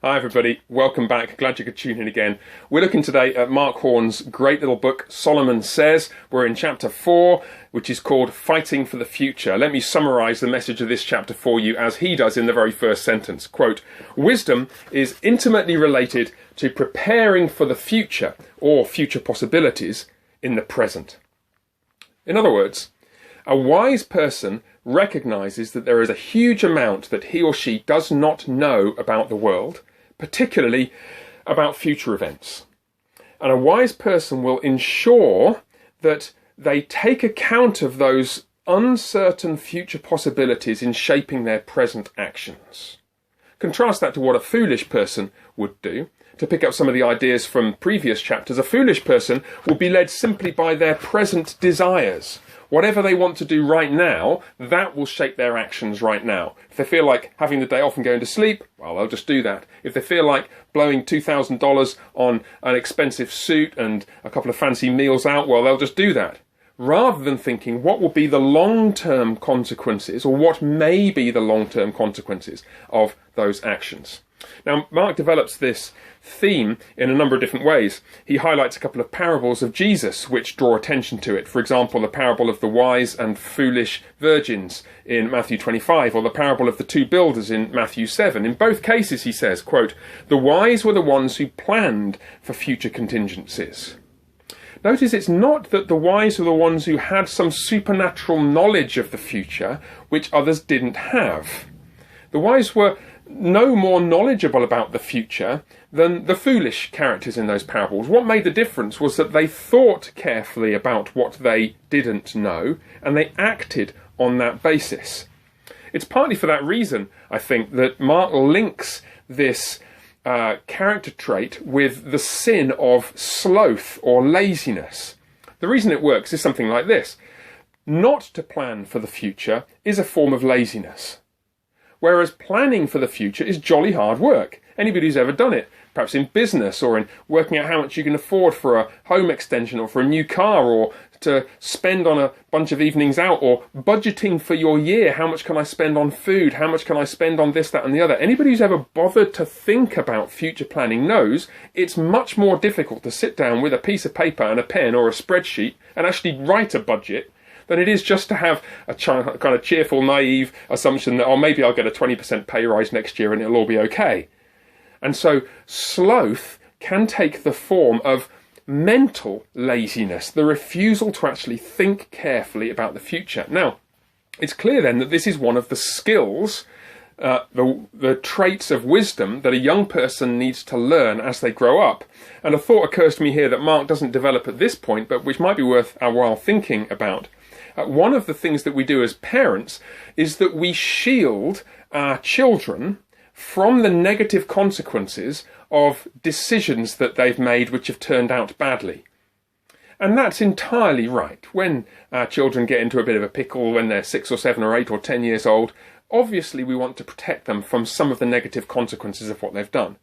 Hi everybody, welcome back. Glad you could tune in again. We're looking today at Mark Horn's great little book, Solomon Says. We're in chapter 4, which is called Fighting for the Future. Let me summarise the message of this chapter for you as he does in the very first sentence. Quote, wisdom is intimately related to preparing for the future or future possibilities in the present. In other words, a wise person recognises that there is a huge amount that he or she does not know about the world, particularly about future events. And a wise person will ensure that they take account of those uncertain future possibilities in shaping their present actions. Contrast that to what a foolish person would do. To pick up some of the ideas from previous chapters, a foolish person will be led simply by their present desires. Whatever they want to do right now, that will shape their actions right now. If they feel like having the day off and going to sleep, well, they'll just do that. If they feel like blowing $2,000 on an expensive suit and a couple of fancy meals out, well, they'll just do that. Rather than thinking what will be the long-term consequences, or what may be the long-term consequences of those actions. Now, Mark develops this theme in a number of different ways. He highlights a couple of parables of Jesus which draw attention to it. For example, the parable of the wise and foolish virgins in Matthew 25, or the parable of the two builders in Matthew 7. In both cases, he says, quote, the wise were the ones who planned for future contingencies. Notice it's not that the wise were the ones who had some supernatural knowledge of the future which others didn't have. The wise were no more knowledgeable about the future than the foolish characters in those parables. What made the difference was that they thought carefully about what they didn't know, and they acted on that basis. It's partly for that reason, I think, that Mark links this character trait with the sin of sloth or laziness. The reason it works is something like this. Not to plan for the future is a form of laziness, whereas planning for the future is jolly hard work. Anybody who's ever done it, perhaps in business or in working out how much you can afford for a home extension or for a new car, or to spend on a bunch of evenings out, or budgeting for your year, how much can I spend on food, how much can I spend on this, that and the other. Anybody who's ever bothered to think about future planning knows it's much more difficult to sit down with a piece of paper and a pen or a spreadsheet and actually write a budget than it is just to have a kind of cheerful, naive assumption that, oh, maybe I'll get a 20% pay rise next year and it'll all be okay. And so sloth can take the form of mental laziness, the refusal to actually think carefully about the future. Now, it's clear then that this is one of the skills, the traits of wisdom that a young person needs to learn as they grow up. And a thought occurs to me here that Mark doesn't develop at this point, but which might be worth our while thinking about. One of the things that we do as parents is that we shield our children from the negative consequences of decisions that they've made which have turned out badly. And that's entirely right. When our children get into a bit of a pickle when they're 6 or 7 or 8 or 10 years old, obviously we want to protect them from some of the negative consequences of what they've done.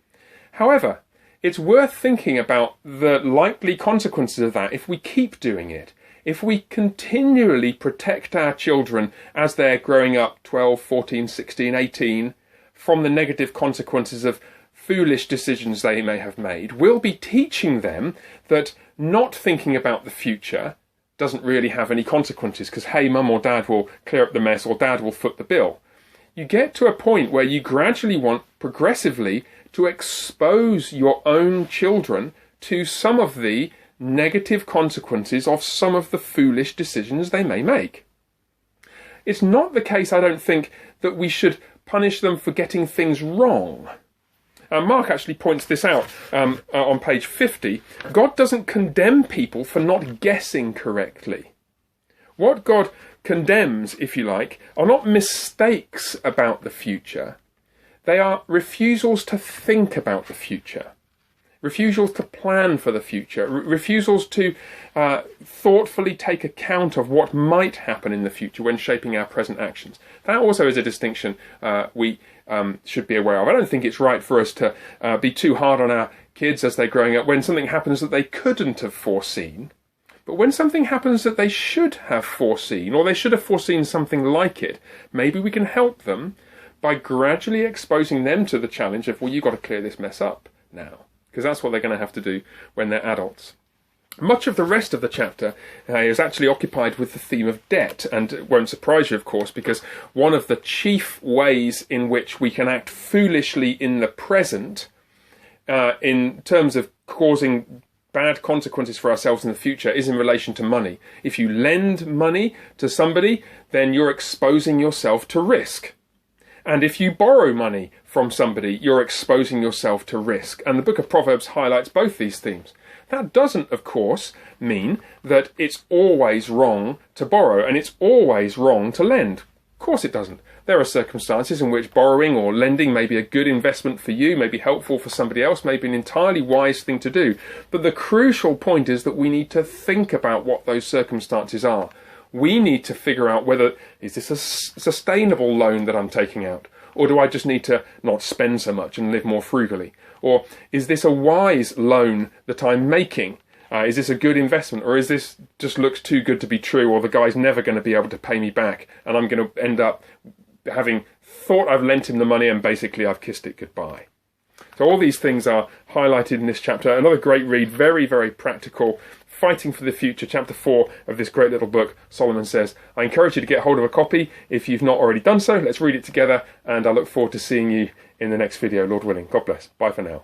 However, it's worth thinking about the likely consequences of that if we keep doing it. If we continually protect our children as they're growing up 12, 14, 16, 18 from the negative consequences of foolish decisions they may have made, we'll be teaching them that not thinking about the future doesn't really have any consequences because, hey, mum or dad will clear up the mess or dad will foot the bill. You get to a point where you gradually want progressively to expose your own children to some of the negative consequences of some of the foolish decisions they may make. It's not the case, I don't think, that we should punish them for getting things wrong. Mark actually points this out on page 50. God doesn't condemn people for not guessing correctly. What God condemns, if you like, are not mistakes about the future. They are refusals to think about the future. Refusals to plan for the future, refusals to thoughtfully take account of what might happen in the future when shaping our present actions. That also is a distinction we should be aware of. I don't think it's right for us to be too hard on our kids as they're growing up when something happens that they couldn't have foreseen. But when something happens that they should have foreseen, or they should have foreseen something like it, maybe we can help them by gradually exposing them to the challenge of, well, you've got to clear this mess up now, because that's what they're going to have to do when they're adults. Much of the rest of the chapter is actually occupied with the theme of debt, and it won't surprise you, of course, because one of the chief ways in which we can act foolishly in the present, in terms of causing bad consequences for ourselves in the future, is in relation to money. If you lend money to somebody, then you're exposing yourself to risk. And if you borrow money from somebody, you're exposing yourself to risk. And the book of Proverbs highlights both these themes. That doesn't, of course, mean that it's always wrong to borrow and it's always wrong to lend. Of course it doesn't. There are circumstances in which borrowing or lending may be a good investment for you, may be helpful for somebody else, may be an entirely wise thing to do. But the crucial point is that we need to think about what those circumstances are. We need to figure out whether, is this a sustainable loan that I'm taking out? Or do I just need to not spend so much and live more frugally? Or is this a wise loan that I'm making? Is this a good investment? Or is this just looks too good to be true? Or the guy's never going to be able to pay me back and I'm going to end up having thought I've lent him the money and basically I've kissed it goodbye. So all these things are highlighted in this chapter. Another great read, very, very practical. Fighting for the Future, chapter 4 of this great little book, Solomon Says. I encourage you to get hold of a copy if you've not already done so. Let's read it together, and I look forward to seeing you in the next video, Lord willing. God bless. Bye for now.